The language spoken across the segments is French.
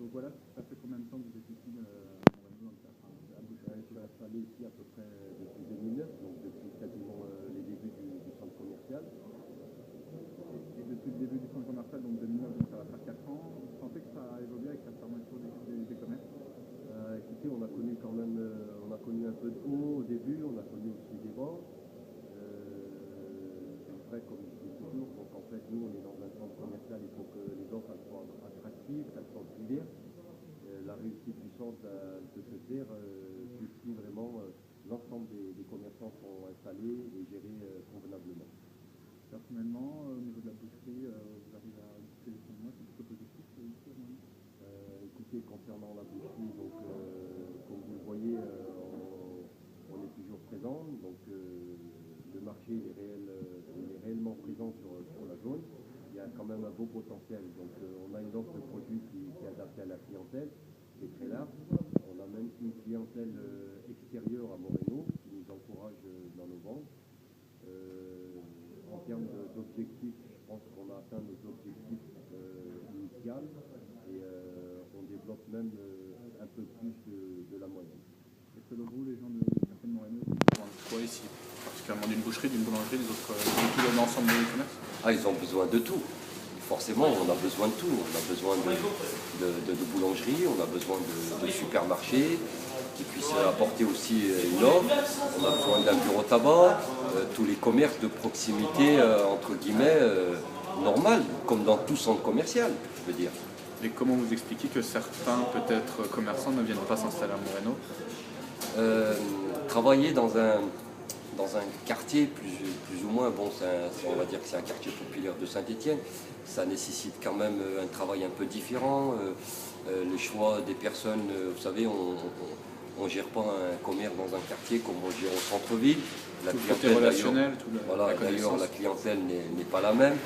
Donc voilà, ça fait combien de temps que vous êtes ici à Moreno, dans le cadre à Boucherie? Je suis installé ici à peu près depuis 2009, donc depuis quasiment les débuts du centre commercial. Et depuis le début du centre commercial, donc 2009, donc ça va faire 4 ans, vous sentez que ça a évolué avec la fermeture des commerces? Écoutez, on a connu quand même on a connu un peu de haut au début, on a connu aussi des bas. Après, comme je dis toujours, donc en fait, nous, on est dans un centre commercial, il faut que les offres soient attractives, qu'elles soient populaires. La réussite du centre peut se faire si vraiment l'ensemble des commerçants sont installés et gérés convenablement. Personnellement, au niveau de la boucherie, vous arrivez à boucler les fins de mois, c'est plutôt positif ici à Moreno? Écoutez, concernant la boucherie, donc, comme vous le voyez, on est toujours présent. Donc, le marché il est réellement présent sur la zone. Il y a quand même un beau potentiel. Donc, on a une offre de produits qui est adaptée à la clientèle, qui est très large. On a même une clientèle extérieure à Moreno qui nous encourage dans nos ventes. En termes d'objectifs, je pense qu'on a atteint nos objectifs initiaux et on développe même un peu plus de la moyenne. Et selon vous, les gens de Moreno, ils ont besoin de quoi ici? Particulièrement d'une boucherie, d'une boulangerie, des autres, de tout l'ensemble des commerces? Ah, ils ont besoin de tout. Forcément, on a besoin de tout. On a besoin de boulangerie, on a besoin de supermarchés qui puissent apporter aussi une offre. On a besoin d'un bureau tabac, tous les commerces de proximité, entre guillemets, normal, comme dans tout centre commercial, je veux dire. Et comment vous expliquez que certains, peut-être, commerçants ne viennent pas s'installer à Moreno? Travailler dans un quartier plus ou moins, bon, on va dire que c'est un quartier populaire de Saint-Étienne, ça nécessite quand même un travail un peu différent. Les choix des personnes, vous savez, on ne gère pas un commerce dans un quartier comme on gère au centre-ville. La clientèle relationnelle, voilà, d'ailleurs la clientèle n'est pas la même.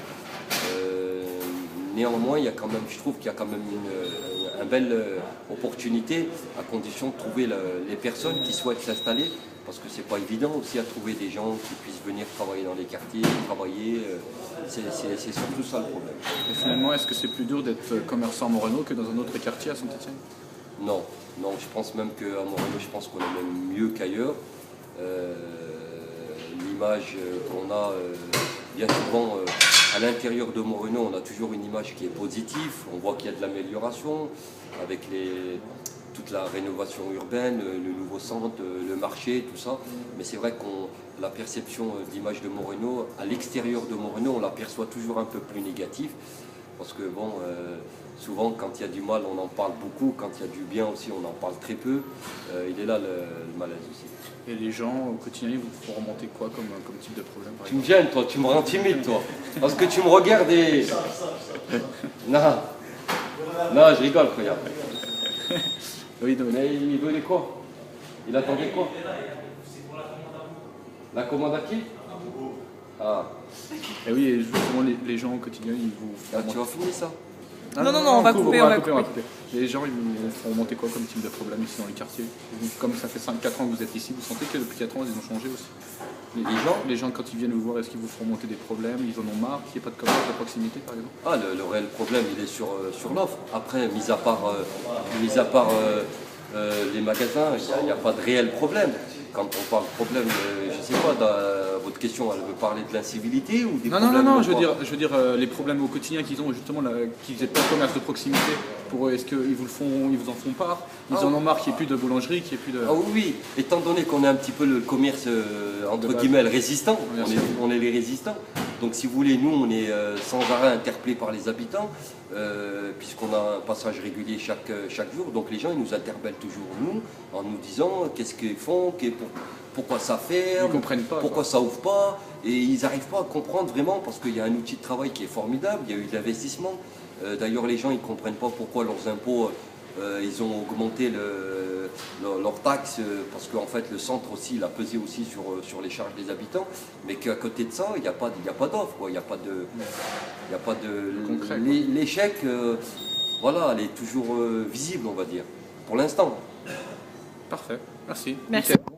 Néanmoins, il y a quand même, je trouve qu'il y a quand même une belle opportunité à condition de trouver les personnes qui souhaitent s'installer, parce que c'est pas évident aussi à trouver des gens qui puissent venir travailler dans les quartiers, travailler. C'est surtout ça le problème. Et finalement, est-ce que c'est plus dur d'être commerçant à Moreno que dans un autre quartier à Saint-Étienne? Non, non, je pense même qu'à Moreno, je pense qu'on est même mieux qu'ailleurs. L'image qu'on a bien souvent à l'intérieur de Moreno, on a toujours une image qui est positive. On voit qu'il y a de l'amélioration avec toute la rénovation urbaine, le nouveau centre, le marché, tout ça. Mais c'est vrai qu'on la perception d'image de Moreno, à l'extérieur de Moreno, on l'aperçoit toujours un peu plus négatif. Parce que bon, souvent quand il y a du mal, on en parle beaucoup. Quand il y a du bien aussi, on en parle très peu. Il est là le malaise aussi. Et les gens, au quotidien, ils vous font remonter quoi comme type de problème? Tu me gênes, toi, tu me rends timide, toi. Parce que tu me regardes et... Non, non, je rigole, regarde. Oui, donc... Mais il venait quoi? Il attendait quoi? La commande à qui? Ah. Et oui, et justement, les gens au quotidien, ils vous font Tu vas finir ça? Non, on va couper. Les gens, ils vous font remonter quoi comme type de problème ici dans les quartiers? Comme ça fait 5-4 ans que vous êtes ici, vous sentez que depuis 4 ans, ils ont changé aussi? Les gens, quand ils viennent vous voir, est-ce qu'ils vous font remonter des problèmes? Ils en ont marre qu'il n'y ait pas de commerce de proximité, par exemple? Ah, le réel problème, il est sur l'offre. Après, mis à part les magasins, il n'y a pas de réel problème. Quand on parle de problème, je ne sais pas, votre question, elle veut parrer de l'incivilité ou des problèmes? Non, je veux dire les problèmes au quotidien qu'ils ont, justement, qu'ils n'aient pas de commerce de proximité. Pour eux, est-ce qu'ils vous en font part? Ils en ont marre qu'il n'y ait plus de boulangerie, qu'il n'y ait plus de... Ah oui, étant donné qu'on est un petit peu le commerce, entre guillemets, le résistant, on est les résistants. Donc si vous voulez, nous, on est sans arrêt interpellés par les habitants, puisqu'on a un passage régulier chaque jour. Donc les gens, ils nous interpellent toujours, nous, en nous disant qu'est-ce qu'ils font, pourquoi ça ferme, ils comprennent pas, pourquoi ça ouvre pas. Et ils n'arrivent pas à comprendre vraiment, parce qu'il y a un outil de travail qui est formidable, il y a eu de l'investissement. D'ailleurs, les gens, ils ne comprennent pas pourquoi leurs impôts, ils ont augmenté leurs taxes, parce qu'en fait, le centre aussi, il a pesé aussi sur les charges des habitants, mais qu'à côté de ça, il n'y a pas d'offre, il n'y a pas de concret. L'échec, voilà, elle est toujours visible, on va dire, pour l'instant. Parfait, merci. Merci. Nickel.